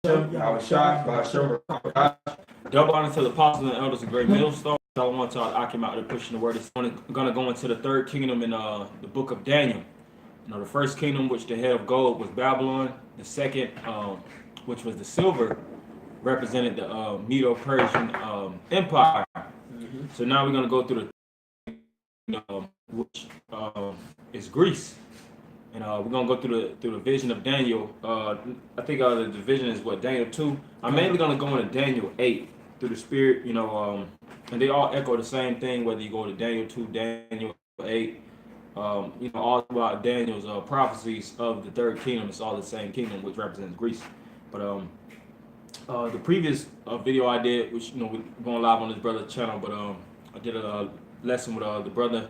Double honor to the apostles and elders of Great Millstone. Shalom to all Akim out there pushing the word. I'm going to go into the third kingdom in the book of Daniel. The first kingdom, which the head of gold was Babylon. The second, which was the silver, represented the Medo-Persian Empire. So now we're going to go through the which is Greece. And we're gonna go through the vision of Daniel. I think the division is what, Daniel 2. I'm mainly gonna go into Daniel 8 through the Spirit, and they all echo the same thing. Whether you go to Daniel 2, Daniel 8, all throughout Daniel's prophecies of the third kingdom, it's all the same kingdom, which represents Greece. But the previous video I did, which we're going live on this brother's channel, but I did a lesson with the brother.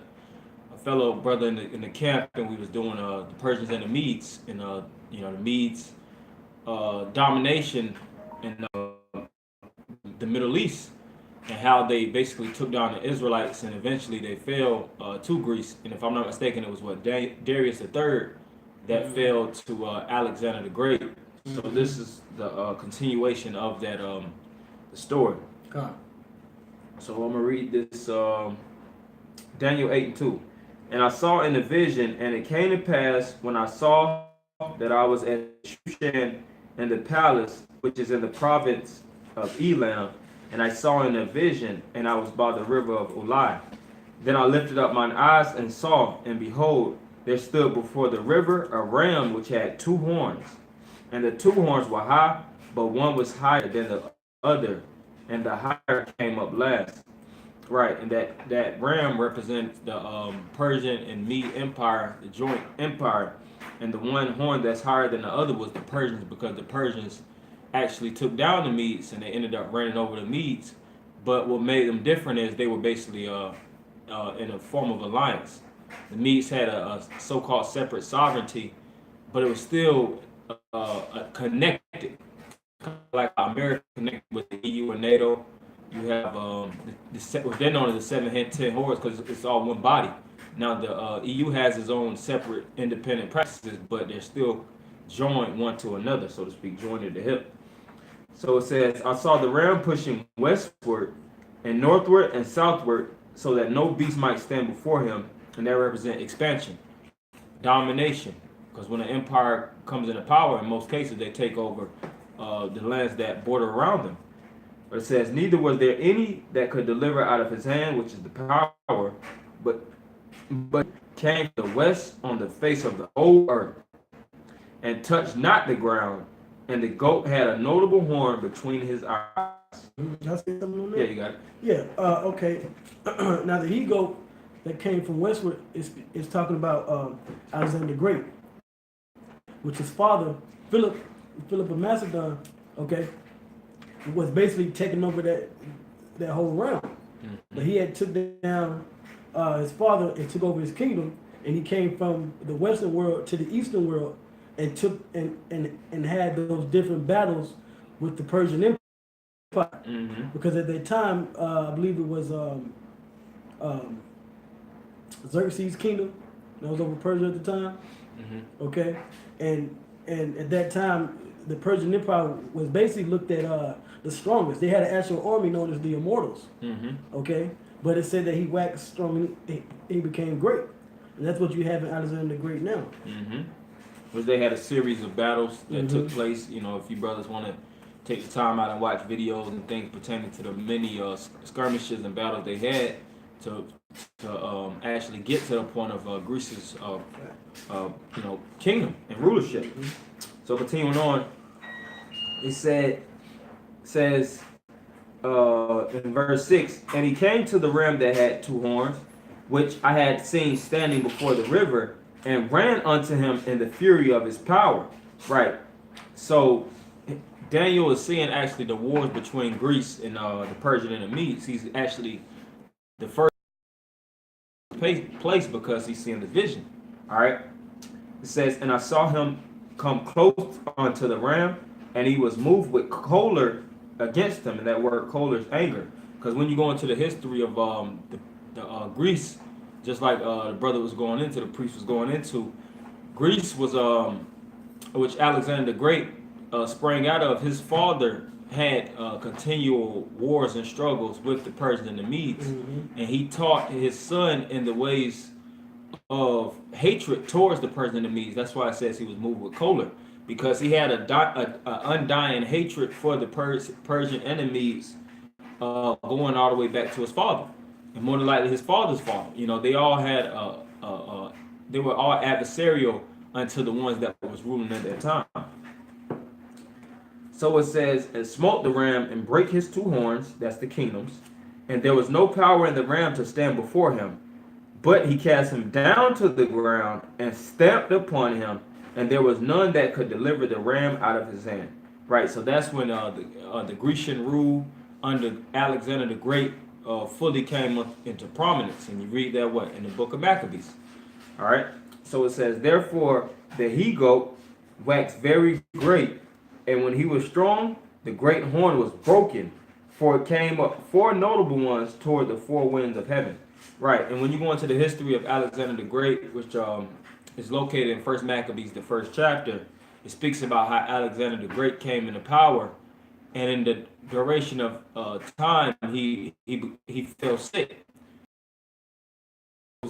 Fellow brother in the camp, and we was doing the Persians and the Medes, and the Medes domination in the Middle East, and how they basically took down the Israelites, and eventually they fell to Greece. And if I'm not mistaken, it was what, Darius III that fell to Alexander the Great. So this is the continuation of that the story. So I'm gonna read this Daniel 8:2. And I saw in the vision, and it came to pass when I saw that I was at Shushan in the palace, which is in the province of Elam, and I saw in the vision, and I was by the river of Ulai. Then I lifted up mine eyes and saw, and behold, there stood before the river a ram which had two horns, and the two horns were high, but one was higher than the other, and the higher came up last. Right, and that ram represents the Persian and Mede Empire, the joint empire, and the one horn that's higher than the other was the Persians, because the Persians actually took down the Medes and they ended up running over the Medes. But what made them different is they were basically in a form of alliance. The Medes had a so-called separate sovereignty, but it was still connected, like America connected with the EU and NATO. You have what they're known as the 710 hordes, because it's all one body. Now the EU has its own separate independent practices, but they're still joined one to another, so to speak, joined at the hip. So it says, I saw the ram pushing westward and northward and southward, so that no beast might stand before him, and that represents expansion, domination, because when an empire comes into power, in most cases they take over the lands that border around them. But it says, neither was there any that could deliver out of his hand, which is the power, but came to the west on the face of the whole earth, and touched not the ground, and the goat had a notable horn between his eyes. Can I say something on that? Yeah, you got it. Yeah, okay. Now the he-goat that came from westward is talking about Alexander the Great, which his father, Philip of Macedon, okay, was basically taking over that whole realm. Mm-hmm. But he had took down his father and took over his kingdom, and he came from the western world to the eastern world and took and had those different battles with the Persian Empire. Mm-hmm. Because at that time, I believe it was Xerxes' kingdom that was over Persia at the time. Mm-hmm. Okay, and at that time, the Persian Empire was basically looked at the strongest. They had an actual army known as the Immortals. Mm-hmm. Okay, but it said that he waxed strong and he became great, and that's what you have in Alexander the Great now. Mm-hmm. Which they had a series of battles that took place. If you brothers want to take the time out and watch videos and things pertaining to the many skirmishes and battles they had to actually get to the point of Greece's kingdom and rulership. Mm-hmm. So continuing on, it says in verse 6, and he came to the ram that had two horns, which I had seen standing before the river, and ran unto him in the fury of his power. Right. So Daniel is seeing actually the wars between Greece and the Persian and the Medes. He's actually the first place because he's seeing the vision. All right. It says, and I saw him come close unto the ram, and he was moved with choler against him. And that word choler is anger. Because when you go into the history of Greece, just like the brother was going into, the priest was going into, Greece was, which Alexander the Great sprang out of, his father had continual wars and struggles with the Persians and the Medes, and he taught his son in the ways of hatred towards the Persians and the Medes. That's why it says he was moved with choler, because he had a undying hatred for the Persian and the Medes, going all the way back to his father, and more than likely his father's father. You know, they all had they were all adversarial unto the ones that was ruling at that time. So it says, and smote the ram and break his two horns, that's the kingdoms, and there was no power in the ram to stand before him, but he cast him down to the ground and stamped upon him, and there was none that could deliver the ram out of his hand. Right, so that's when the Grecian rule under Alexander the Great fully came up into prominence, and you read that in the book of Maccabees. All right, so it says, therefore the he-goat waxed very great, and when he was strong, the great horn was broken, for it came up 4 notable ones toward the 4 winds of heaven. Right, and when you go into the history of Alexander the Great, which is located in First Maccabees, the 1st chapter, it speaks about how Alexander the Great came into power, and in the duration of time, he fell sick.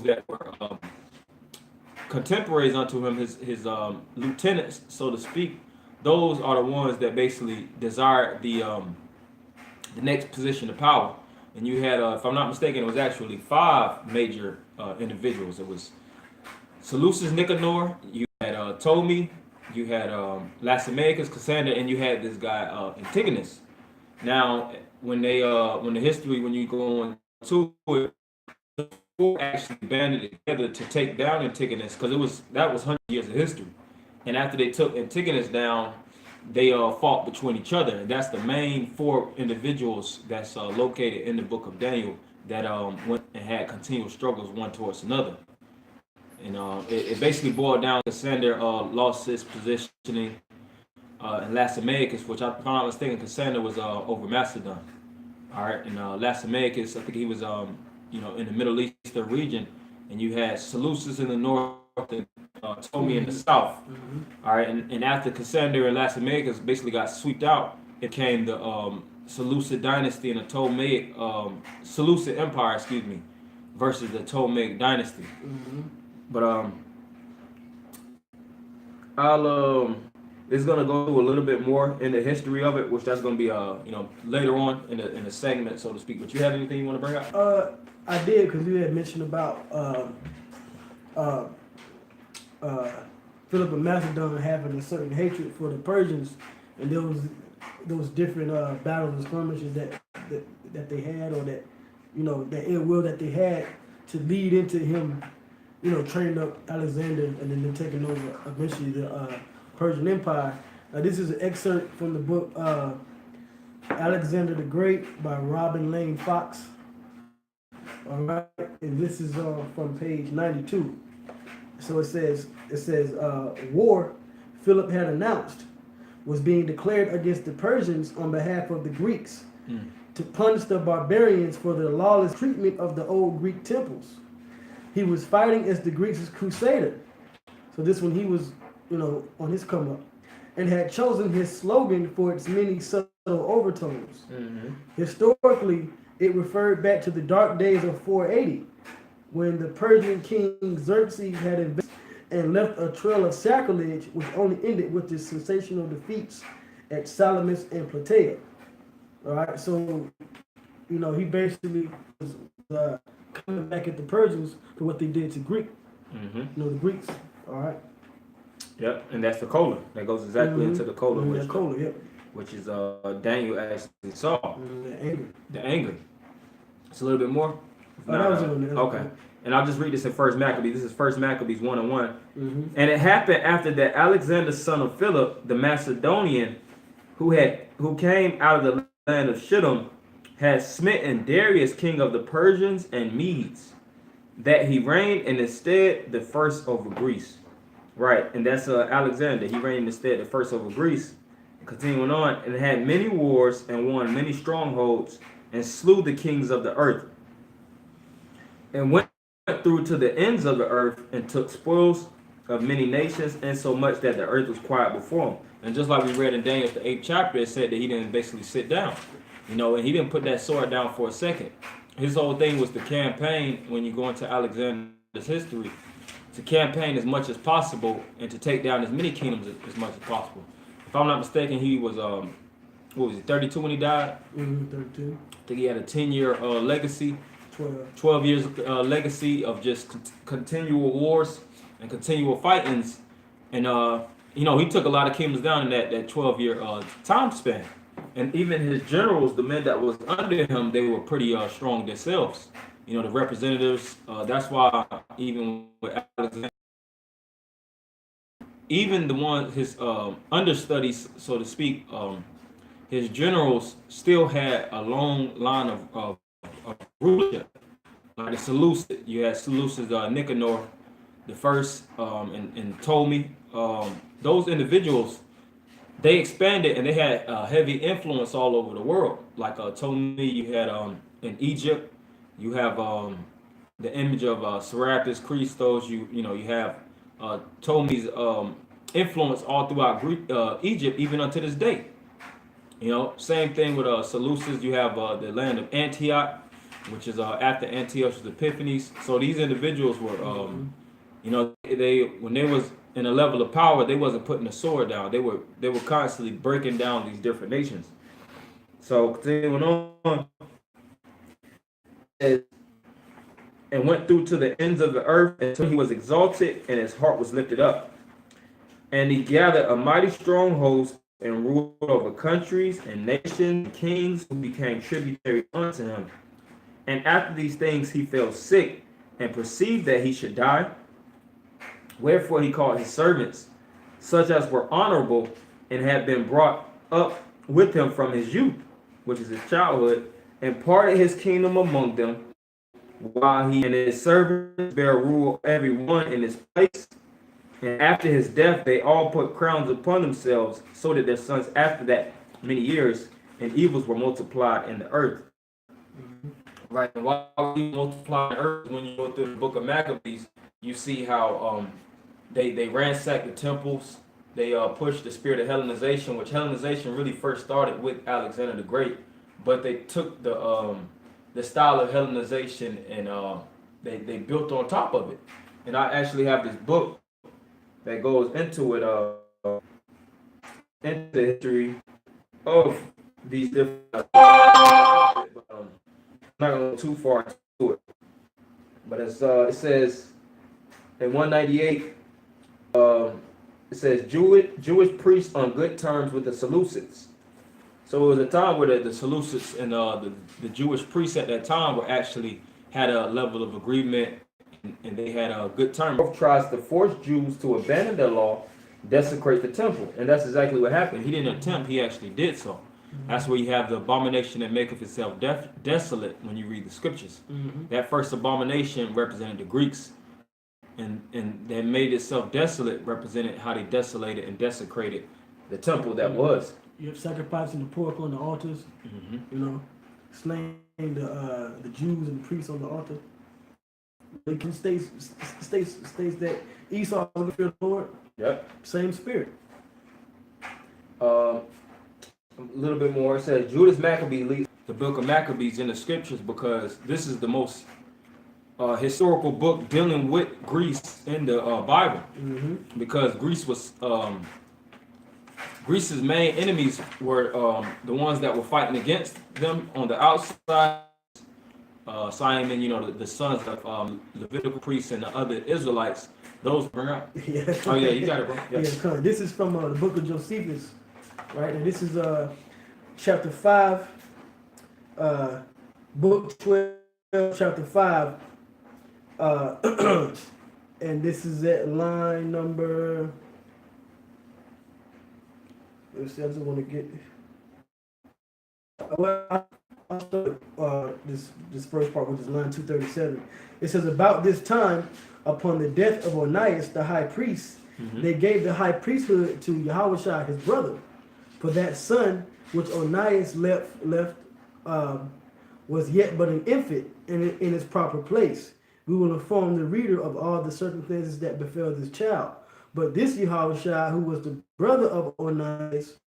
That were contemporaries unto him, his lieutenants, so to speak. Those are the ones that basically desired the next position of power. And you had, if I'm not mistaken, it was actually 5 major individuals. It was Seleucus Nicanor, you had Ptolemy, you had Lysimachus, Cassander, and you had this guy Antigonus. Now, when you go into it, the 4 actually banded together to take down Antigonus, because that was 100 years of history. And after they took Antigonus down, they fought between each other. And that's the main 4 individuals that's located in the book of Daniel that went and had continual struggles one towards another. And it basically boiled down to Cassander lost his positioning, and Lysimachus, which, if I'm not mistaken, Cassander was over Macedon. All right, and Lysimachus, I think he was in the Middle Eastern region, and you had Seleucus in the north and Ptolemy in the south. All right, and after Cassander and Lysimachus basically got swept out, it came the Seleucid dynasty and the Ptolemaic Seleucid Empire, versus the Ptolemaic dynasty. But it's gonna go a little bit more in the history of it, which that's gonna be later on in the segment, so to speak. But you have anything you want to bring up? I did, because you had mentioned about Philip of Macedon having a certain hatred for the Persians, and there was those different battles and skirmishes that they had, or that the ill will that they had to lead into him, training up Alexander and then taking over eventually the Persian Empire. This is an excerpt from the book Alexander the Great by Robin Lane Fox. All right, and this is from page 92. So it says war Philip had announced was being declared against the Persians on behalf of the Greeks to punish the barbarians for their lawless treatment of the old Greek temples. He was fighting as the Greeks' crusader. So this when he was, on his come up, and had chosen his slogan for its many subtle overtones. Historically, it referred back to the dark days of 480, when the Persian king Xerxes had invaded and left a trail of sacrilege, which only ended with his sensational defeats at Salamis and Plataea. All right, so he basically was coming back at the Persians for what they did to Greek. The Greeks. All right. Yep, and that's the choler. That goes exactly into the choler, which is Daniel actually saw. The anger. It's a little bit more. Okay. And I'll just read this in First Maccabees. This is First Maccabees 1:1. And it happened after that Alexander, son of Philip, the Macedonian, who came out of the land of Shittim, had smitten Darius, king of the Persians and Medes, that he reigned in his stead the first over Greece. Right, and that's Alexander. He reigned in his stead the first over Greece. Continuing on, and had many wars and won many strongholds and slew the kings of the earth, and went through to the ends of the earth and took spoils of many nations, and so much that the earth was quiet before him. And just like we read in Daniel the 8th chapter, it said that he didn't basically sit down, you know, and he didn't put that sword down for a second. His whole thing was to campaign. When you go into Alexander's history, to campaign as much as possible and to take down as many kingdoms as much as possible. If I'm not mistaken, he was what was he, 32 when he died? 32. I think he had a 10-year legacy, 12 years legacy of just continual wars and continual fightings. And you know, he took a lot of kingdoms down in that 12-year time span. And even his generals, the men that was under him, they were pretty strong themselves. You know, the representatives. That's why even with Alexander, even the one his understudies, so to speak, his generals still had a long line of rulership. Like the Seleucid, you had Seleucid Nicanor the first, and Ptolemy. Those individuals, they expanded and they had heavy influence all over the world. Like Ptolemy, you had in Egypt, you have the image of Serapis Christos. You know, you have Ptolemy's influence all throughout Greek, Egypt, even unto this day. You know, same thing with Seleucus. You have the land of Antioch, which is after Antiochus Epiphanes. So these individuals were, you know, they when they was in a level of power, they wasn't putting the sword down. They were constantly breaking down these different nations. So continuing on, and went through to the ends of the earth until he was exalted and his heart was lifted up. And he gathered a mighty strong host and ruled over countries and nations and kings who became tributary unto him. And after these things he fell sick and perceived that he should die. Wherefore he called his servants, such as were honorable and had been brought up with him from his youth, which is his childhood, and parted his kingdom among them, while he and his servants bare rule every one in his place. And after his death, they all put crowns upon themselves, so that their sons after that many years, and evils were multiplied in the earth. Right, and while we multiply the earth, when you go through the book of Maccabees, you see how they ransacked the temples. They pushed the spirit of Hellenization, which Hellenization really first started with Alexander the Great, but they took the style of Hellenization and they built on top of it. And I actually have this book that goes into it, into the history of these different. I'm not gonna go too far into it, but it's it says in 198. It says Jewish priests on good terms with the Seleucids. So it was a time where the Seleucids and the Jewish priests at that time were actually had a level of agreement, and they had a good term. Tries to force Jews to abandon their law, desecrate the temple, and that's exactly what happened. He didn't attempt; he actually did so. That's where you have the abomination that maketh itself desolate when you read the scriptures. That first abomination represented the Greeks, and that made itself desolate represented how they desolated and desecrated the temple that was. You have sacrificing the pork on the altars, you know, slaying the Jews and the priests on the altar. It can states that Esau was the Lord. Yep. Same spirit. A little bit more. It says Judas Maccabee leads the book of Maccabees in the scriptures because this is the most historical book dealing with Greece in the Bible. Because Greece was Greece's main enemies were the ones that were fighting against them on the outside. Simon, you know, the sons of Levitical priests and the other Israelites. Those bring up. Yeah. Oh yeah, you got it, bro. Yes. Yeah, this is from the book of Josephus, right? And this is chapter 5, book 12, chapter 5. And this is at line number. Let's see, I just want to get. Well, I'll start this first part, which is line 237. It says, about this time, upon the death of Onias, the high priest, they gave the high priesthood to Yahushua, his brother. For that son, which Onias left was yet but an infant in its proper place. We will inform the reader of all the circumstances that befell this child. But this Yahushua, who was the brother of Onias,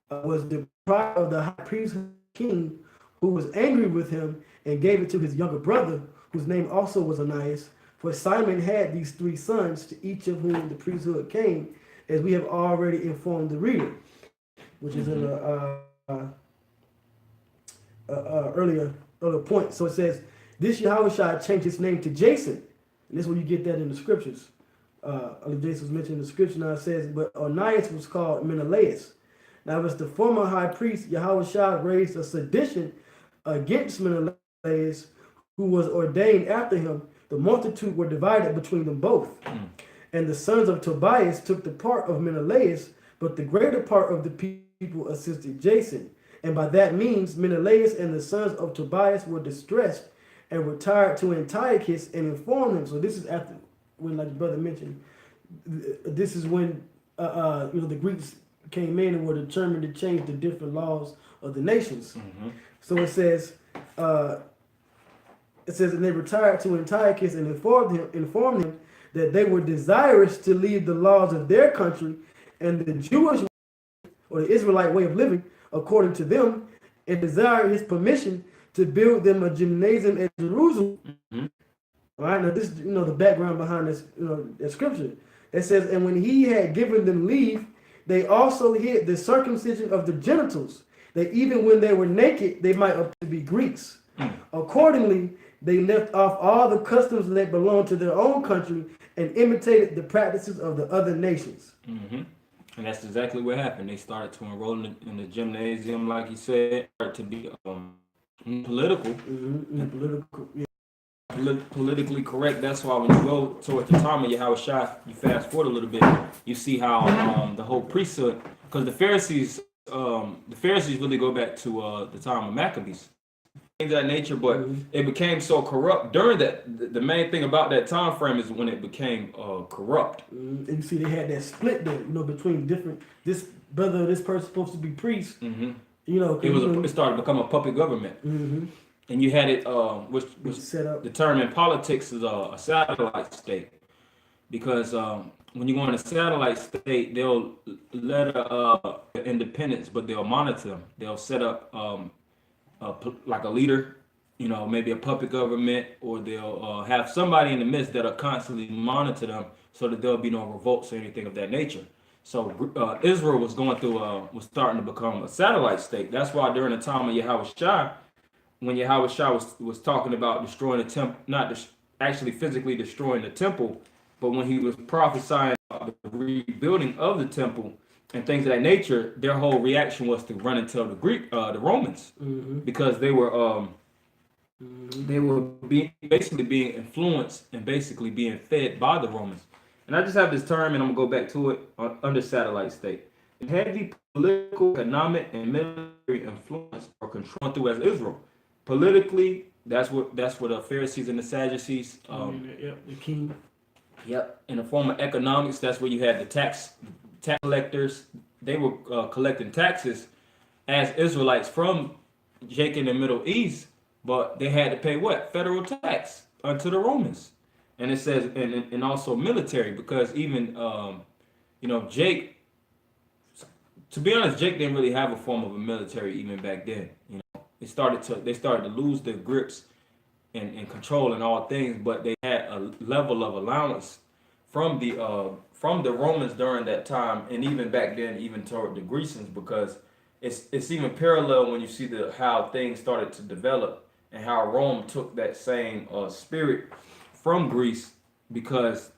was deprived of the high priest king, who was angry with him and gave it to his younger brother, whose name also was Onias. For Simon had these 3 sons, to each of whom the priesthood came, as we have already informed the reader, which is in the earlier point. So it says, this Yahushua changed his name to Jason. And this is where you get that in the scriptures. Jason was mentioned in the scripture. Now it says, but Onias was called Menelaus. Now as the former high priest, Yahushua raised a sedition against Menelaus, who was ordained after him. The multitude were divided between them both. And the sons of Tobias took the part of Menelaus, but the greater part of the people assisted Jason. And by that means, Menelaus and the sons of Tobias were distressed and retired to Antiochus and informed him. So this is after, when, like the brother mentioned, this is when the Greeks came in and were determined to change the different laws of the nations. So it says, and they retired to Antiochus and informed him that they were desirous to leave the laws of their country and the Jewish or the Israelite way of living according to them, and desire his permission to build them a gymnasium at Jerusalem. All right, now this, the background behind this, the scripture. It says, and when he had given them leave, they also hid the circumcision of the genitals, that even when they were naked, they might appear to be Greeks. Accordingly, they left off all the customs that belonged to their own country and imitated the practices of the other nations. And that's exactly what happened. They started to enroll in the gymnasium, like you said, to be political. Politically correct. That's why when you go towards the time of Yahushua, you fast forward a little bit, you see how the whole priesthood, because the Pharisees really go back to the time of Maccabees, things of that nature, but it became so corrupt during that. The main thing about that time frame is when it became corrupt. And you see they had that split there, between different, this brother, this person supposed to be priest. It started to become a puppet government. And you had it, which set up. The term in politics is a satellite state, because when you go in a satellite state, they'll let independence, but they'll monitor them. They'll set up like a leader, maybe a puppet government, or they'll have somebody in the midst that'll constantly monitor them, so that there'll be no revolts or anything of that nature. So Israel was going through, was starting to become a satellite state. That's why during the time of Yahushua, when Yahushua was talking about destroying the temple, not actually physically destroying the temple, but when he was prophesying about the rebuilding of the temple and things of that nature, their whole reaction was to run and tell the Romans, because they were basically being influenced and basically being fed by the Romans. And I just have this term, and I'm gonna go back to it under satellite state. Heavy political, economic, and military influence or control through as Israel. Politically, that's what the Pharisees and the Sadducees. The king. Yep. In the form of economics, that's where you had the tax collectors. They were collecting taxes as Israelites from Jacob in the Middle East, but they had to pay what? Federal tax unto the Romans. And it says, and also military, because even Jake. To be honest, Jake didn't really have a form of a military even back then. They started to lose their grips and control in all things, but they had a level of allowance from the Romans during that time, and even back then, even toward the Grecians, because it's even parallel when you see how things started to develop and how Rome took that same spirit from Greece, because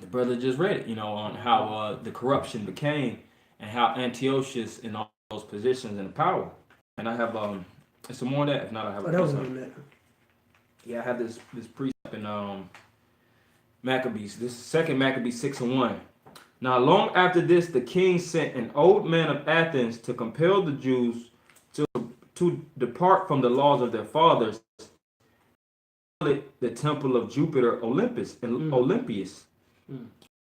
the brother just read it, on how the corruption became and how Antiochus in all those positions and power. And I have some more of that. If not, I have that. Yeah, I have this precept in Maccabees. This is 2 Maccabees 6:1. Now, long after this, the king sent an old man of Athens to compel the Jews to depart from the laws of their fathers, the temple of Jupiter Olympius,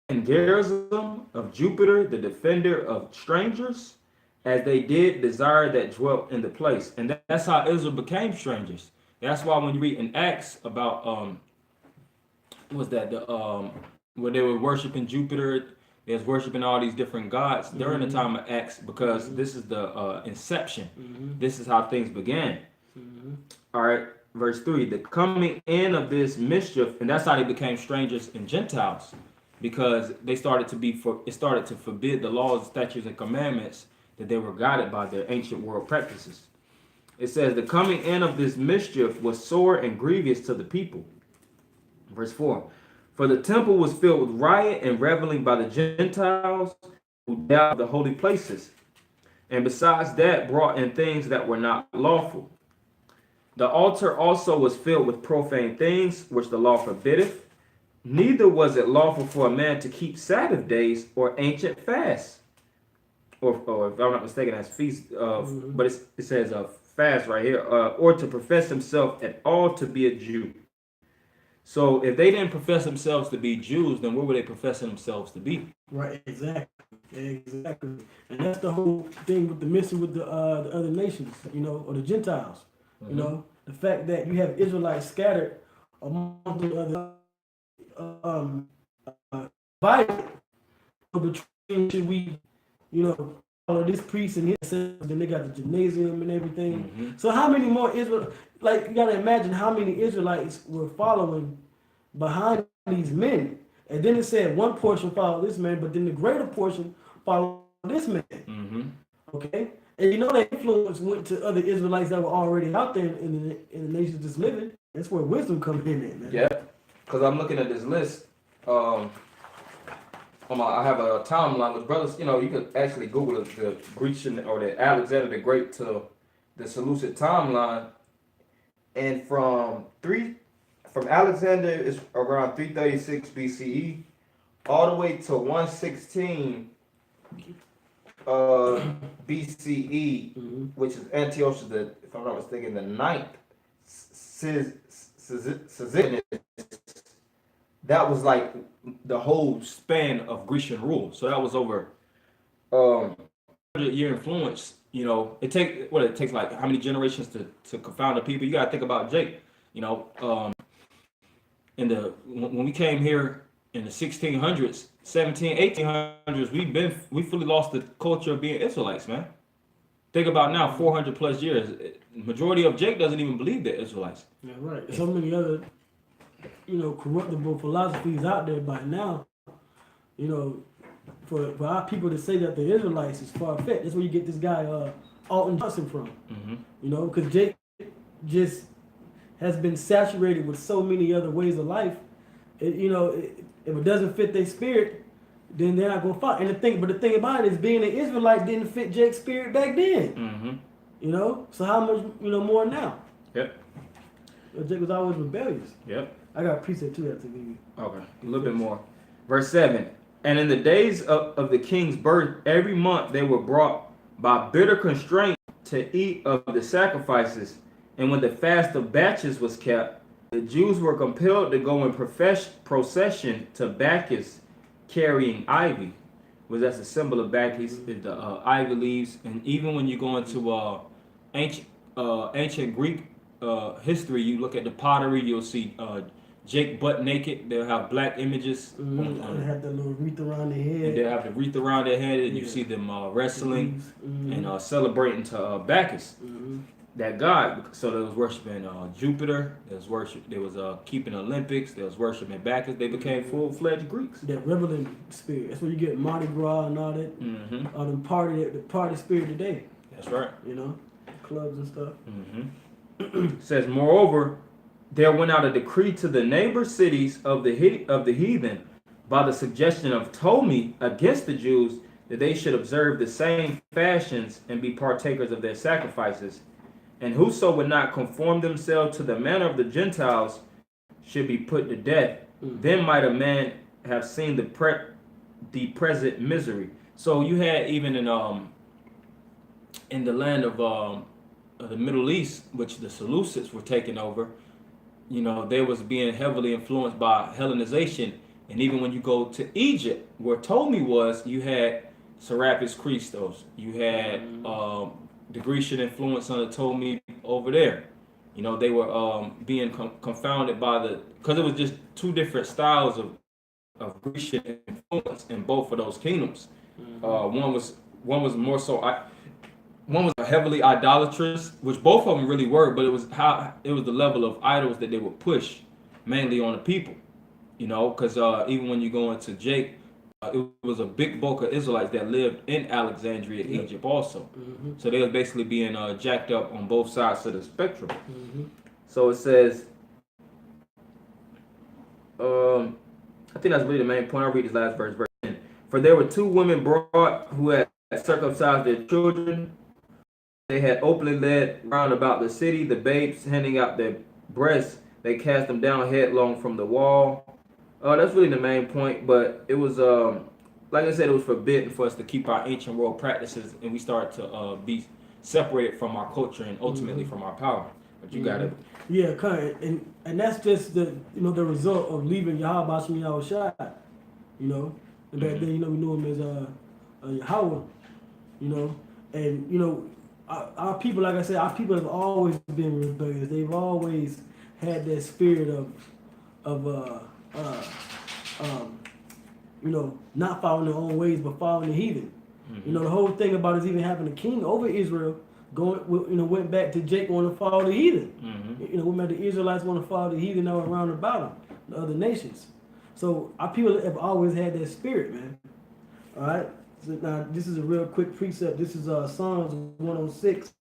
and Gerizim of Jupiter, the defender of strangers, as they did desire that dwelt in the place. And that's how Israel became strangers. That's why when you read in Acts about where they were worshiping Jupiter, They was worshiping all these different gods during the Mhm. time of Acts because Mhm. this is the inception. Mhm. This is how things began. Mhm. All right, verse 3, the coming in of this mischief, and that's how they became strangers and Gentiles, because they started to be for it started to forbid the laws, statutes, and commandments that they were guided by their ancient world practices. It says the coming in of this mischief was sore and grievous to the people. Verse 4, for the temple was filled with riot and reveling by the Gentiles who defiled the holy places, and besides that brought in things that were not lawful. The altar also was filled with profane things, which the law forbiddeth. Neither was it lawful for a man to keep Sabbath days or ancient fasts, or if I'm not mistaken, that's feast. But it says fast right here, or to profess himself at all to be a Jew. So if they didn't profess themselves to be Jews, then what were they professing themselves to be? Right, exactly, and that's the whole thing with the mission with the other nations, you know, or the Gentiles. You know, the fact that you have Israelites scattered among the other divided between should we, you know, follow this priest and his, then they got the gymnasium and everything. So how many more Israel? Like you gotta imagine how many Israelites were following behind these men. And then it said one portion followed this man, but then the greater portion followed this man. Okay? And you know that influence went to other Israelites that were already out there in the nations just living. That's where wisdom comes in, man. Yeah, because I'm looking at this list. I have a timeline with brothers. You know, you could actually Google the Grecian or the Alexander the Great to the Seleucid timeline, and from Alexander is around 336 BCE all the way to 116 BCE, which is Antiochus the, if I'm not mistaken, the ninth Cyzicenus. That was like the whole span of Grecian rule. So that was over 100-year influence. You know, it takes like how many generations to confound the people. You gotta think about Jake. You know, when we came here in the 1600s, 1800s, we fully lost the culture of being Israelites, man. Think about now, 400 plus years. Majority of Jake doesn't even believe they're Israelites. Yeah, right. So many other, you know, corruptible philosophies out there by now. You know, for our people to say that the Israelites is far fetched. That's where you get this guy Alton Johnson from. You know, because Jake just has been saturated with so many other ways of life. If it doesn't fit their spirit, then they're not gonna fight. And the thing about it is, being an Israelite didn't fit Jake's spirit back then. You know, so how much more now? Yep. Jake was always rebellious. Yep. I got a precept too after me. Okay, a little bit more. Verse 7. And in the days of the king's birth, every month they were brought by bitter constraint to eat of the sacrifices. And when the fast of batches was kept, the Jews were compelled to go in procession to Bacchus carrying ivy. Was that's a symbol of Bacchus, is the ivy leaves. And even when you go into ancient Greek history, you look at the pottery, you'll see Jake butt naked. They'll have black images. They have the little wreath around their head. And they'll have the wreath around their head, and you see them wrestling and celebrating to Bacchus, that god. So they was worshiping Jupiter. They was keeping Olympics. They was worshiping Bacchus. They became full-fledged Greeks. That reveling spirit. That's where you get Mardi Gras and all that. All the party spirit today. That's right. You know, clubs and stuff. It says, moreover, there went out a decree to the neighbor cities of the heathen by the suggestion of Ptolemy against the Jews, that they should observe the same fashions and be partakers of their sacrifices. And whoso would not conform themselves to the manner of the Gentiles should be put to death. Then might a man have seen the present misery. So you had even in the land of the Middle East, which the Seleucids were taking over, you know, they was being heavily influenced by Hellenization. And even when you go to Egypt, where Ptolemy was, you had Serapis Christos. You had the Grecian influence under Ptolemy over there. You know, they were being confounded by because it was just two different styles of of Grecian influence in both of those kingdoms. Mm-hmm. One was more so one was heavily idolatrous, which both of them really were, but it was the level of idols that they would push mainly on the people. You know, because even when you go into Jake, it was a big bulk of Israelites that lived in Alexandria, Yep. Egypt, also. Mm-hmm. So they was basically being jacked up on both sides of the spectrum. Mm-hmm. So it says, I think that's really the main point. I'll read this last verse 10. For there were two women brought who had circumcised their children. They had openly led round about the city, the babes handing out their breasts. They cast them down headlong from the wall. That's really the main point, but it was, like I said, it was forbidden for us to keep our ancient world practices, and we start to be separated from our culture and ultimately from our power. But you got it. Yeah, kind, and that's just the the result of leaving Yahweh Shem Yahweh Shai. You know, and back then we knew him as Yahweh. You know, and our people, like I said, our people have always been rebellious. They've always had that spirit of not following their own ways, but following the heathen. Mm-hmm. You know, the whole thing about us even having a king over Israel went back to Jake wanting to follow the heathen. Mm-hmm. Went back to the Israelites want to follow the heathen that were around about them, the other nations. So our people have always had that spirit, man. All right. So now this is a real quick precept. This is Psalms 106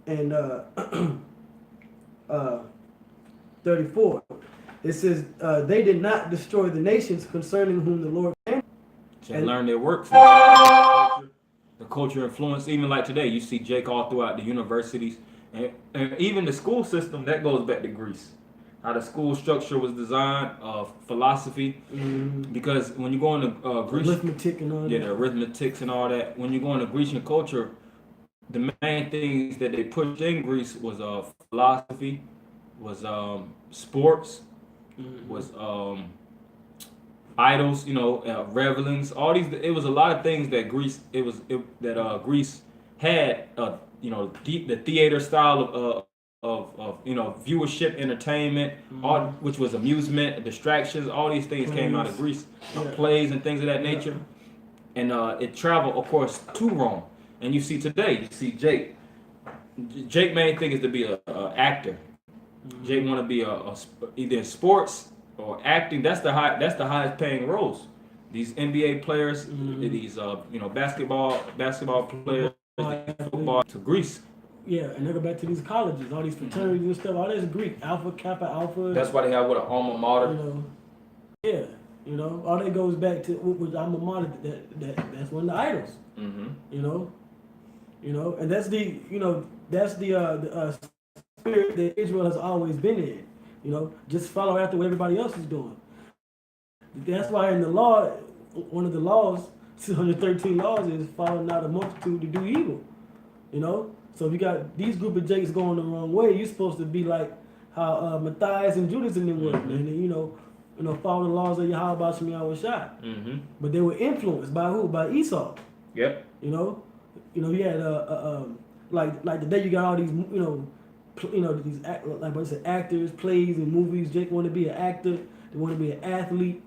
and 34. It says, "They did not destroy the nations concerning whom the Lord came." And learn their work from the culture influence. Even like today, you see Jake all throughout the universities and even the school system. That goes back to Greece. How the school structure was designed, philosophy. Mm-hmm. Because when you go into Greece, arithmetic and all that. Yeah, the arithmetics and all that. When you go into Grecian culture, the main things that they pushed in Greece was philosophy, was sports, was idols, revelings, all these. It was a lot of things that Greece had. The theater style of viewership, entertainment, all which was amusement, distractions. All these things came out of Greece, plays and things of that nature, and it traveled, of course, to Rome. And you see today, you see Jake. Jake main thing is to be a actor. Jake want to be either in sports or acting. That's the highest paying roles. These NBA players, these basketball players, football to Greece. Yeah, and they go back to these colleges, all these fraternities and stuff. All this Greek, Alpha, Kappa, Alpha. That's why they have an alma mater. All that goes back to with alma mater. That's one of the idols. And that's the spirit that Israel has always been in. Just follow after what everybody else is doing. That's why in the law, one of the laws, 613 laws, is follow not a multitude to do evil. So if you got these group of Jakes going the wrong way, you're supposed to be like how Matthias and Judas and them were, and follow the laws of Yahweh Shem Yahweh Shai. But they were influenced by who? By Esau. Yep. You had like today you got all these these like I said, actors, plays, and movies. Jake want to be an actor. They want to be an athlete.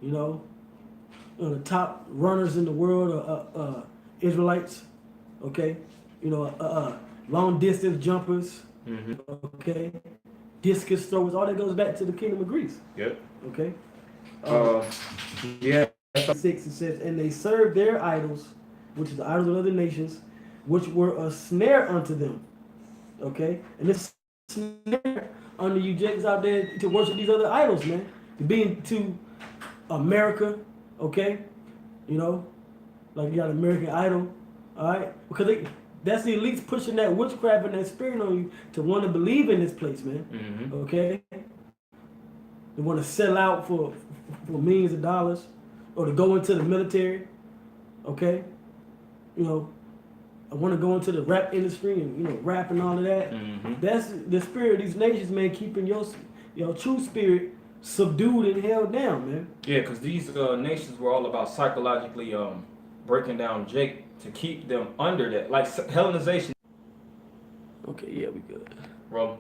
The top runners in the world are Israelites. Okay. Long distance jumpers. Okay. Discus throwers. All that goes back to the kingdom of Greece. Yep. Okay. Yeah. 6 it says, and they served their idols, which is the idols of other nations, which were a snare unto them. Okay? And this snare under you Jakes out there to worship these other idols, man. To be into America, okay? Like you got American Idol, all right? Because that's the elites pushing that witchcraft and that spirit on you to want to believe in this place, man. Okay? They want to sell out for millions of dollars or to go into the military, okay? I want to go into the rap industry and rap and all of that. That's the spirit of these nations, man, keeping your true spirit subdued and held down, man. Yeah, because these nations were all about psychologically breaking down Jake to keep them under that, like Hellenization. Okay, yeah, we good. Bro.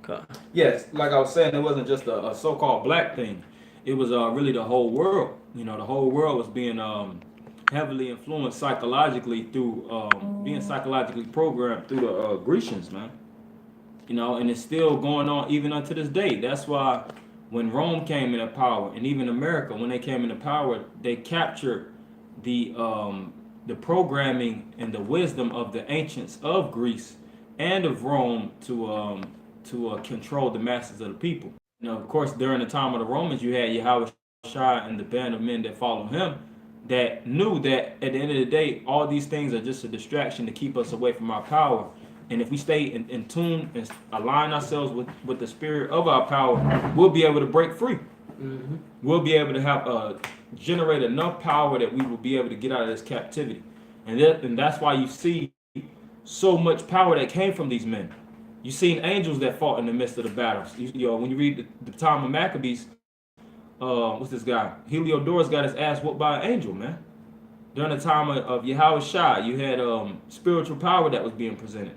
Okay. Yes, like I was saying, it wasn't just a so-called black thing. it was really the whole world. You know, the whole world was being heavily influenced psychologically through being psychologically programmed through the Grecians, man. You know, and it's still going on even unto this day. That's why when Rome came into power, and even America, when they came into power, they captured the programming and the wisdom of the ancients of Greece and of Rome to control the masses of the people. You know, of course, during the time of the Romans, you had Yahweh Shai and the band of men that followed him that knew that at the end of the day, all these things are just a distraction to keep us away from our power. And if we stay in tune and align ourselves with the spirit of our power, we'll be able to break free. Mm-hmm. We'll be able to have generate enough power that we will be able to get out of this captivity. And that's why you see so much power that came from these men. You've seen angels that fought in the midst of the battles. You know, when you read the time of Maccabees, what's this guy? Heliodorus got his ass whooped by an angel, man. During the time of Yahweh Shai, you had spiritual power that was being presented,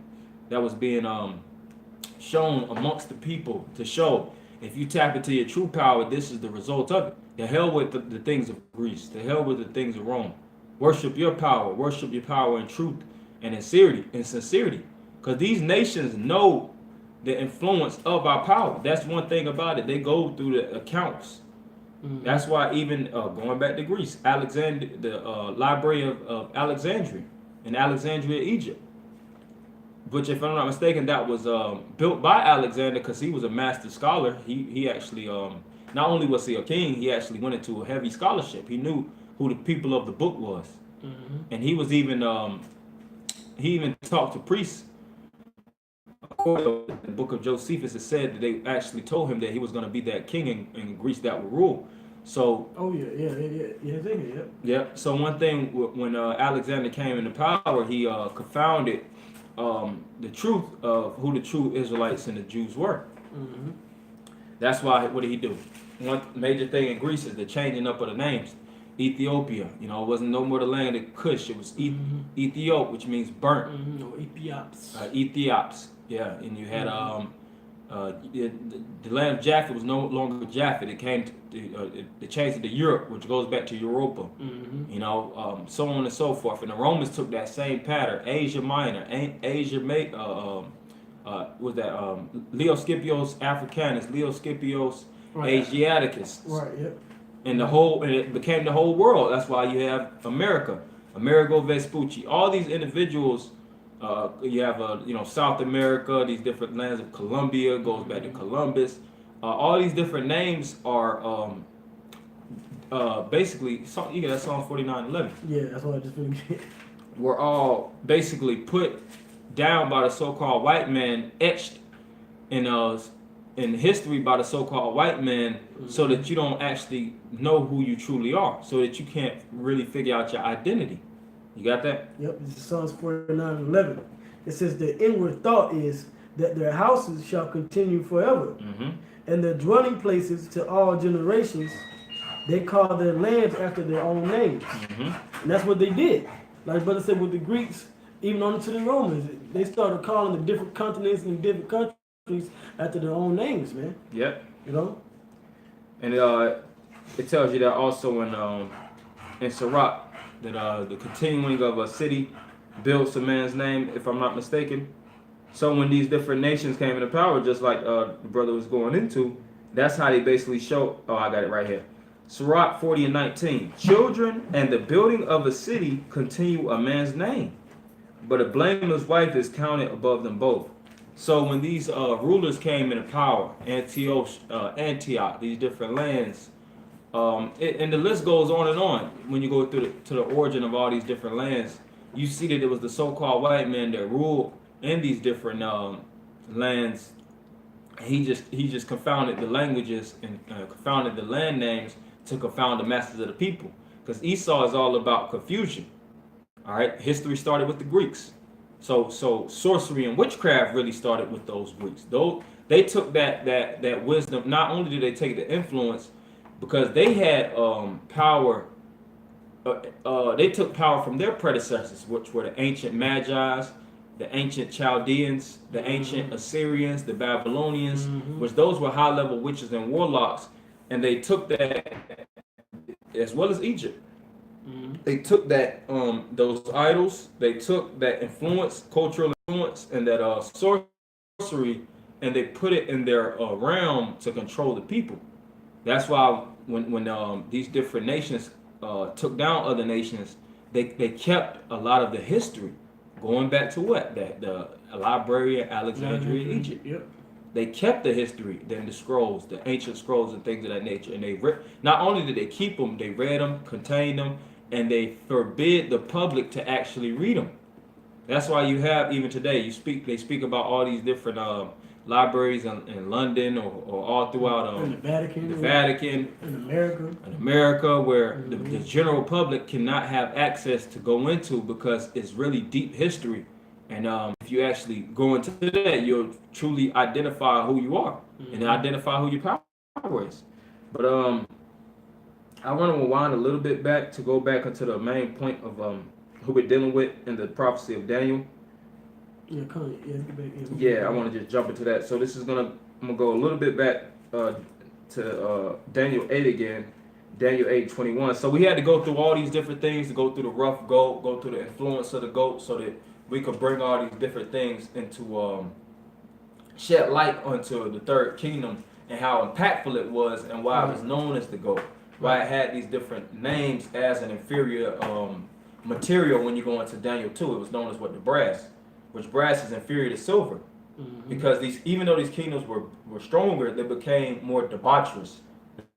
that was being shown amongst the people to show if you tap into your true power, this is the result of it. The hell with the things of Greece, the hell with the things of Rome. Worship your power in truth and in sincerity. Because these nations know the influence of our power. That's one thing about it. They go through the accounts. Mm-hmm. That's why even going back to Greece, the Library of Alexandria in Alexandria, Egypt, which, if I'm not mistaken, that was built by Alexander because he was a master scholar. He actually, not only was he a king, he actually went into a heavy scholarship. He knew who the people of the book was. Mm-hmm. And he was even, he even talked to priests. In the book of Josephus, it said that they actually told him that he was going to be that king in Greece that would rule. So. Oh yeah. Yeah. So one thing when Alexander came into power, he confounded the truth of who the true Israelites and the Jews were. Mm-hmm. That's why. What did he do? One major thing in Greece is the changing up of the names. Ethiopia, you know, it wasn't no more the land of Cush. It was Ethiop, which means burnt. Mm-hmm. Or Ethiops. Ethiops. Yeah, and you had the land of Japheth was no longer Japheth. It came to it changed it to Europe, which goes back to Europa. Mm-hmm. You know, so on and so forth. And the Romans took that same pattern. Asia Minor, was that Leo Scipios Africanus, Leo Scipios Asiaticus. Right. Yep. And it became the whole world. That's why you have America, Amerigo Vespucci. All these individuals. You have South America, these different lands of Colombia, goes back to Columbus. All these different names are basically, you get that Psalm 49:11. Yeah, that's what I just finished. Were all basically put down by the so-called white man, etched in history by the so-called white man, mm-hmm. so that you don't actually know who you truly are, so that you can't really figure out your identity. You got that? Yep, this is Psalms 49:11. It says the inward thought is that their houses shall continue forever, mm-hmm. and their dwelling places to all generations. They call their lands after their own names. Mm-hmm. And that's what they did. Like Brother said with the Greeks, even on to the Romans, they started calling the different continents and different countries after their own names, man. Yep. You know? And it tells you that also in Sirach, that the continuing of a city builds a man's name, if I'm not mistaken. So when these different nations came into power, just like the brother was going into, that's how they basically show. Oh, I got it right here. Sirach 40:19. Children and the building of a city continue a man's name, but a blameless wife is counted above them both. So when these rulers came into power, Antioch, these different lands, and the list goes on and on. When you go through to the origin of all these different lands, you see that it was the so-called white man that ruled in these different lands. He just confounded the languages and confounded the land names to confound the masses of the people. Because Esau is all about confusion. All right, history started with the Greeks. So sorcery and witchcraft really started with those Greeks. They took that wisdom. Not only did they take the influence, because they had power. They took power from their predecessors, which were the ancient Magi's, the ancient Chaldeans, the ancient Assyrians, the Babylonians, which those were high-level witches and warlocks. and they took that, as well as Egypt. Mm-hmm. They took that those idols, they took that influence, cultural influence, and that sorcery, and they put it in their realm to control the people. That's why when these different nations took down other nations, they kept a lot of the history, going back to what that the library at Alexandria, Egypt. Yep. They kept the history, then the scrolls, the ancient scrolls and things of that nature. And they not only did they keep them, they read them, contained them, and they forbid the public to actually read them. That's why you have even today. They speak about all these different libraries in London or all throughout in the Vatican, in America, where the general public cannot have access to go into because it's really deep history. And if you actually go into that, you'll truly identify who you are and identify who your power is. But I want to rewind a little bit back to go back into the main point of who we're dealing with in the prophecy of Daniel. Yeah, I want to just jump into that. So I'm gonna go a little bit back to Daniel 8 again, Daniel 8:21. So we had to go through all these different things, to go through the rough goat, go through the influence of the goat, so that we could bring all these different things into shed light onto the third kingdom and how impactful it was and why it was known as the goat. Why it had these different names as an inferior material when you go into Daniel 2. It was known as what? The brass, which brass is inferior to silver. Because even though these kingdoms were stronger, they became more debaucherous.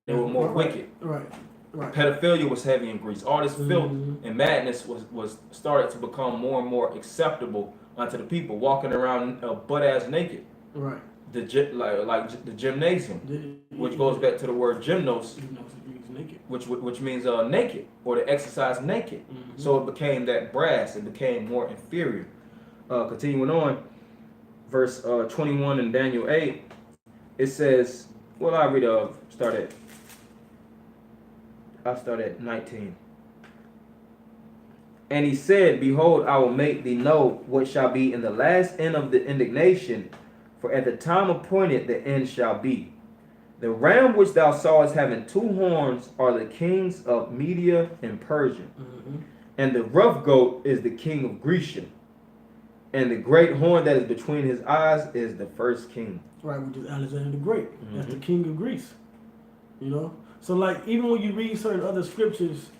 They were more wicked. Right. Pedophilia was heavy in Greece. All this filth and madness was started to become more and more acceptable unto the people, walking around butt ass naked. Right. Like the gymnasium, which goes back to the word gymnos, which means naked, or to exercise naked. So it became that brass. It became more inferior. Continuing on, verse 21 in Daniel 8, it says, well, I read I'll start at 19. And he said, behold, I will make thee know what shall be in the last end of the indignation, for at the time appointed the end shall be. The ram which thou sawest having two horns are the kings of Media and Persia. And the rough goat is the king of Grecia. And the great horn that is between his eyes is the first king. Right, which is Alexander the Great. That's the king of Greece. You know? So like even when you read certain other scriptures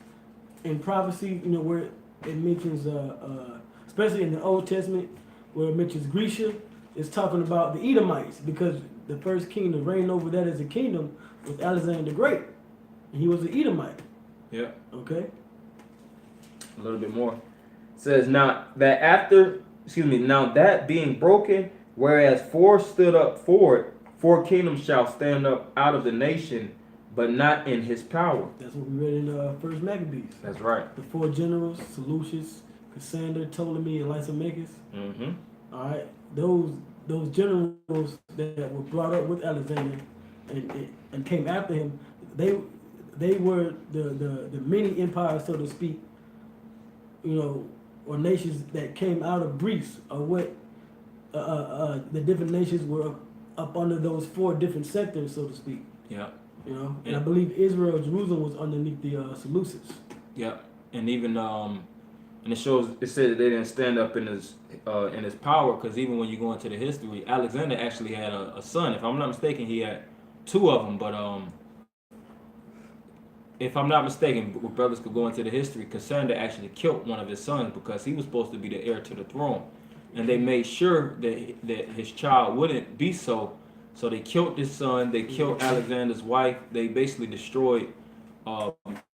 in prophecy, you know, where it mentions especially in the Old Testament, where it mentions Grecia, it's talking about the Edomites, because the first king to reign over that as a kingdom was Alexander the Great. And he was an Edomite. Yeah. Okay. A little bit more. It says now that being broken, whereas four stood up for it, 4 kingdoms shall stand up out of the nation, but not in his power. That's what we read in First Maccabees. That's right. The 4 generals, Seleucus, Cassander, Ptolemy, and Lysimachus. All right, those generals that were brought up with Alexander and came after him, they were the mini empires, so to speak, you know, or nations that came out of Greece, or what the different nations were up under those 4 different sectors, so to speak. Yeah. You know, and I believe Israel, Jerusalem was underneath the Seleucids. Yeah, and even and it said that they didn't stand up in his power, because even when you go into the history, Alexander actually had a son. If I'm not mistaken, he had 2 of them. But if I'm not mistaken, brothers could go into the history, Cassander actually killed one of his sons because he was supposed to be the heir to the throne, and they made sure that his child wouldn't be so. So they killed his son. They killed Alexander's wife. They basically destroyed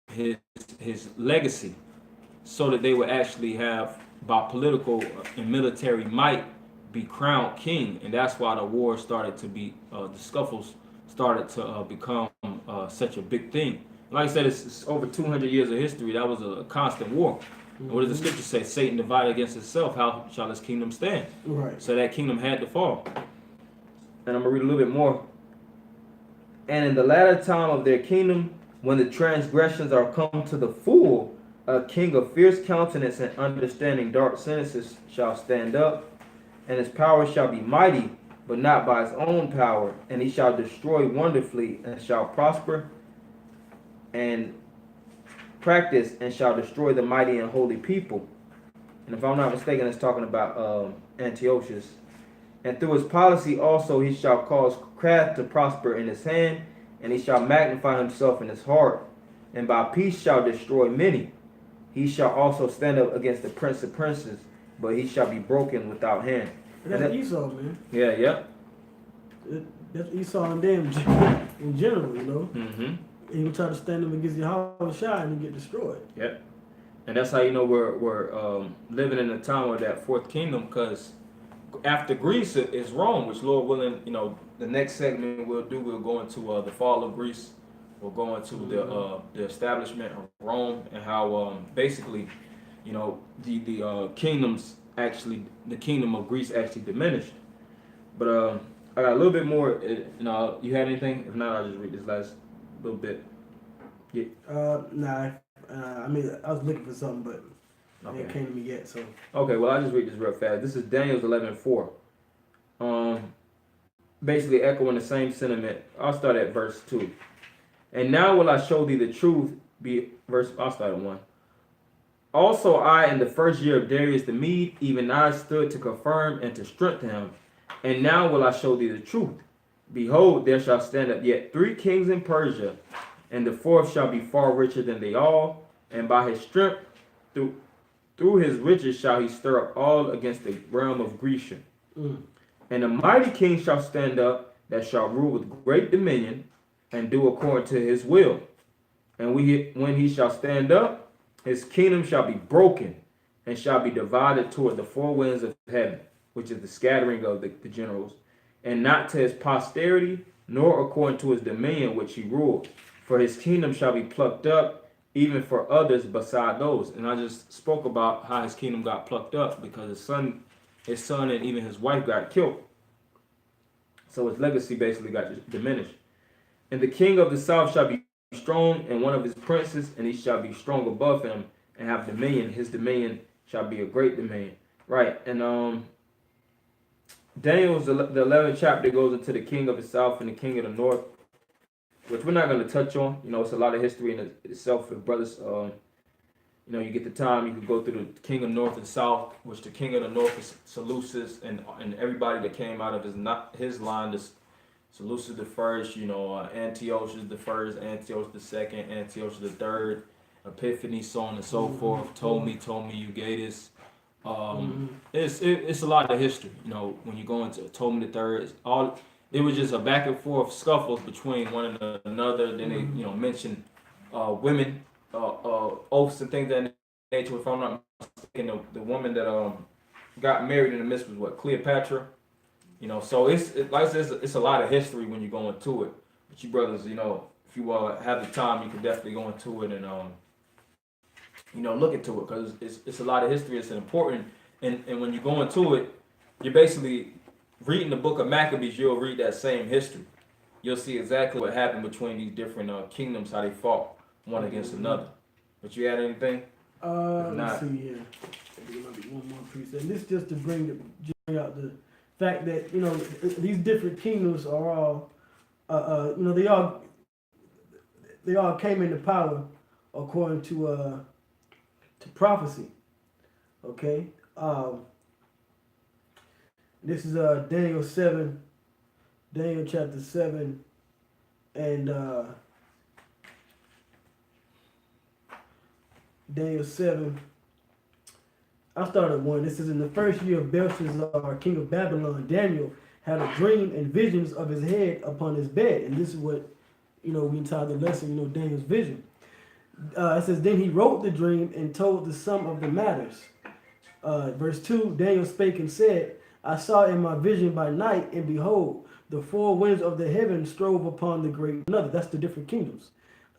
his legacy, so that they would actually have, by political and military might, be crowned king. And that's why the war started to be, the scuffles started to become such a big thing. Like I said, it's over 200 years of history. That was a constant war. What does the scripture say? Satan divided against himself. How shall his kingdom stand? Right. So that kingdom had to fall. And I'm going to read a little bit more. And in the latter time of their kingdom, when the transgressions are come to the full, a king of fierce countenance and understanding dark sentences shall stand up, and his power shall be mighty, but not by his own power, and he shall destroy wonderfully, and shall prosper and practice, and shall destroy the mighty and holy people. And if I'm not mistaken, it's talking about Antiochus. And through his policy also he shall cause craft to prosper in his hand, and he shall magnify himself in his heart, and by peace shall destroy many. He shall also stand up against the prince of princes, but he shall be broken without hand. And that's Esau, man. Yeah. That's Esau and them in general, you know. Mm-hmm. He would try to stand up against Yahweh Shai and get destroyed. Yep. And that's how you know we're living in a time of that fourth kingdom, because after Greece is Rome, which Lord willing, you know, the next segment we'll go into the fall of Greece. We'll go into the establishment of Rome and how basically, you know, the kingdoms actually, the kingdom of Greece actually diminished. But I got a little bit more. You had anything? If not, I'll just read this last little bit. Yeah. Nah. I mean, I was looking for something, but Okay. it came to me yet. So. Okay. Well, I'll just read this real fast. This is Daniel's 11:4. Basically echoing the same sentiment. I'll start at verse 2. And now will I show thee the truth. I'll start at 1. Also I, in the first year of Darius the Mede, even I stood to confirm and to strengthen him. And now will I show thee the truth. Behold, there shall stand up yet 3 kings in Persia, and the fourth shall be far richer than they all. And by his strength, through his riches shall he stir up all against the realm of Grecia. And a mighty king shall stand up, that shall rule with great dominion, and do according to his will. And when he shall stand up, his kingdom shall be broken, and shall be divided toward the 4 winds of heaven, which is the scattering of the generals, and not to his posterity, nor according to his dominion which he ruled. For his kingdom shall be plucked up, even for others beside those. And I just spoke about how his kingdom got plucked up because his son and even his wife got killed. So his legacy basically got diminished. And the king of the south shall be strong, and one of his princes, and he shall be strong above him, and have dominion. His dominion shall be a great dominion. Right. And Daniel's the 11th chapter goes into the king of the south and the king of the north, which we're not going to touch on. You know, it's a lot of history in itself. If brothers, you get the time, you could go through the king of north and south, which the king of the north is Seleucus, and everybody that came out of his line is Seleucus the first, Antiochus the first, Antiochus the second, Antiochus the third, Epiphany, so on and so forth. Ptolemy, Eugatus. It's a lot of history. When you go into Ptolemy the third, it was just a back and forth scuffles between one another. Then they mention women, oaths and things of that nature. If I'm not mistaken, the woman that got married in the midst was what, Cleopatra. So it's like I said, it's a lot of history when you go into it. But you brothers, if you have the time, you can definitely go into it and look into it, because it's a lot of history. It's important, and when you go into it, you're basically reading the book of Maccabees. You'll read that same history. You'll see exactly what happened between these different kingdoms, how they fought one against another. But you had anything? Let's see here. There might be one more piece, and this just to bring out the fact that these different kingdoms are all they all came into power according to prophecy. Okay. This is Daniel chapter 7, and Daniel 7. I started 1. This is in the first year of Belshazzar, king of Babylon. Daniel had a dream and visions of his head upon his bed. And this is what, we entitled the lesson, Daniel's vision. It says, then he wrote the dream and told the sum of the matters. Verse 2, Daniel spake and said, I saw in my vision by night, and behold, the 4 winds of the heaven strove upon the great another. That's the different kingdoms.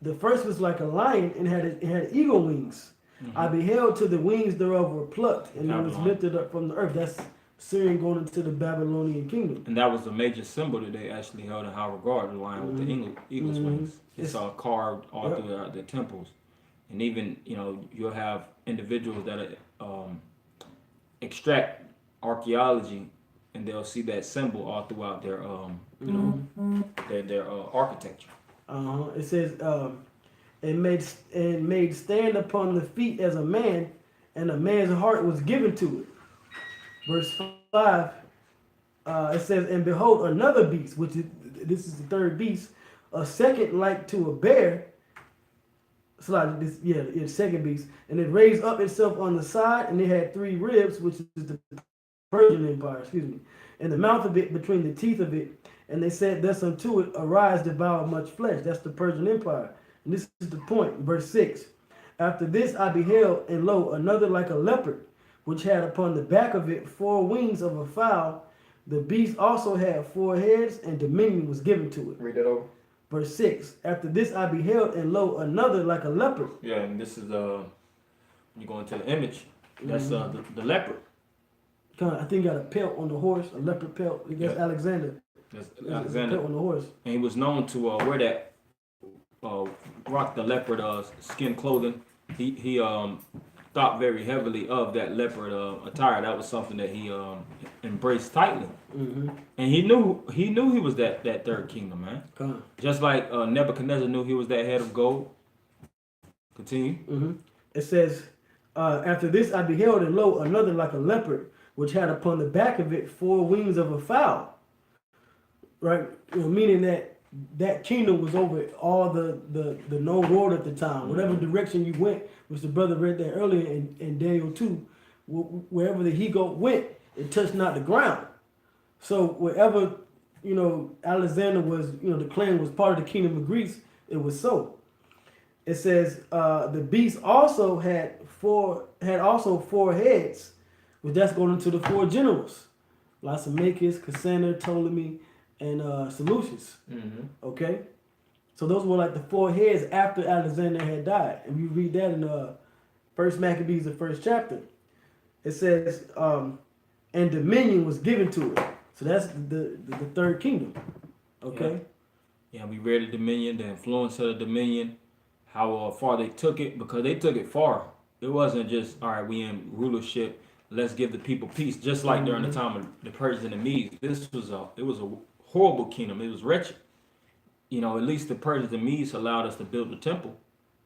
The first was like a lion and had eagle wings. I beheld till the wings thereof were plucked, and it was lifted up from the earth. That's Syrian going into the Babylonian kingdom. And that was a major symbol that they actually held in high regard, the lion with the eagle's wings. It's all carved all throughout the temples. And even, you'll have individuals that extract archaeology and they'll see that symbol all throughout their you know their architecture. It says, and made stand upon the feet as a man, and a man's heart was given to it. Verse 5, it says, and behold, another beast, which is, this is the third beast, a second like to a bear. It's like this, yeah, it's second beast, and it raised up itself on the side, and it had 3 ribs, which is the Persian Empire, excuse me, and the mouth of it between the teeth of it. And they said thus unto it, arise, devour much flesh. That's the Persian Empire. And this is the point, verse 6. After this I beheld, and lo, another like a leopard, which had upon the back of it 4 wings of a fowl. The beast also had 4 heads, and dominion was given to it. Read that over. Verse 6. After this I beheld, and lo, another like a leopard. Yeah, and this is when you go into the image. That's the leopard. I think got a pelt on the horse, a leopard pelt. That's Alexander. That's There's a Alexander. pelt on the horse. And he was known to wear that rock the leopard skin clothing. He thought very heavily of that leopard attire. That was something that he embraced tightly. Mm-hmm. And he knew he was that third kingdom, man. Just like Nebuchadnezzar knew he was that head of gold. Continue. Mm-hmm. It says, after this I beheld, and lo, another like a leopard, which had upon the back of it 4 wings of a fowl. Right, meaning that kingdom was over all the known world at the time. Whatever direction you went, which the brother read that earlier in Daniel 2, wherever the he-goat went, it touched not the ground. So wherever, Alexander was, the clan was part of the kingdom of Greece, it was so. It says the beast also had 4 heads, which that's going into the 4 generals, Lysimachus, Cassander, Ptolemy, and Seleucus. Mm-hmm. Okay, so those were like the 4 heads after Alexander had died, and we read that in First Maccabees, the 1st chapter. It says, and dominion was given to it. So that's the third kingdom. Okay. Yeah, we read the dominion, the influence of the dominion, how far they took it, because they took it far. It wasn't just, all right, we in rulership, let's give the people peace. Just like during the time of the Persians and the Medes, it was a horrible kingdom. It was wretched. At least the Persians and Medes allowed us to build the temple.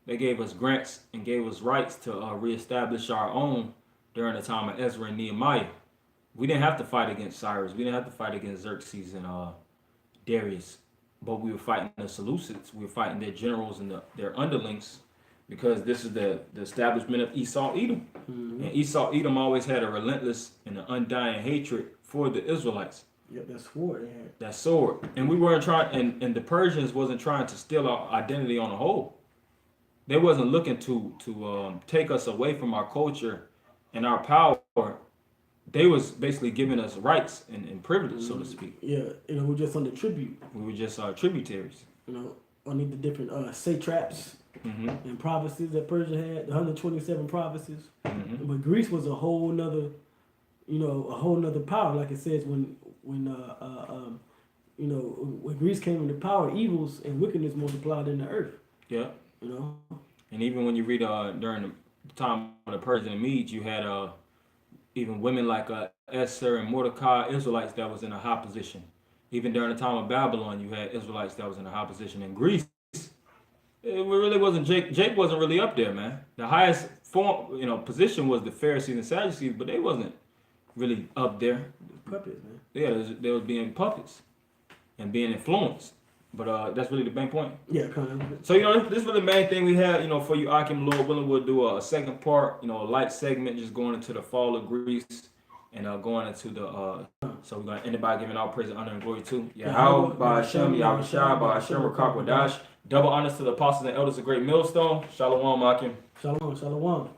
They gave us grants and gave us rights to reestablish our own during the time of Ezra and Nehemiah. We didn't have to fight against Cyrus. We didn't have to fight against Xerxes and Darius. But we were fighting the Seleucids. We were fighting their generals and their underlings, because this is the establishment of Esau Edom. Mm-hmm. And Esau Edom always had a relentless and an undying hatred for the Israelites. Yep, that sword they had. That sword. And we weren't trying, and the Persians wasn't trying to steal our identity on the whole. They wasn't looking to take us away from our culture and our power. They was basically giving us rights and privilege, so to speak. Yeah, we're just on the tribute. We were just tributaries. On the different satraps and provinces that Persia had, the 127 provinces. Mm-hmm. But Greece was a whole nother power. Like it says when Greece came into power, evils and wickedness multiplied in the earth. Yeah. And even when you read during the time of the Persians and Medes, you had even women like Esther and Mordecai, Israelites that was in a high position. Even during the time of Babylon, you had Israelites that was in a high position. In Greece, it really wasn't Jake. Jake wasn't really up there, man. The highest position was the Pharisees and Sadducees, but they wasn't really up there. Puppets, man. Yeah, they was being puppets and being influenced. But that's really the main point. Yeah, kind of. So, this is really the main thing we have, for you, Akim. Lord willing, we'll do a second part, a light segment, just going into the fall of Greece and going into the, so we're going to end it by giving all praise, honor, and glory to Yahweh, by Hashem, Yahweh Shai, by Hashem, Rakak, Wadash. Double honors to the apostles and elders of Great Millstone. Shalom, Akim. Shalom, shalom.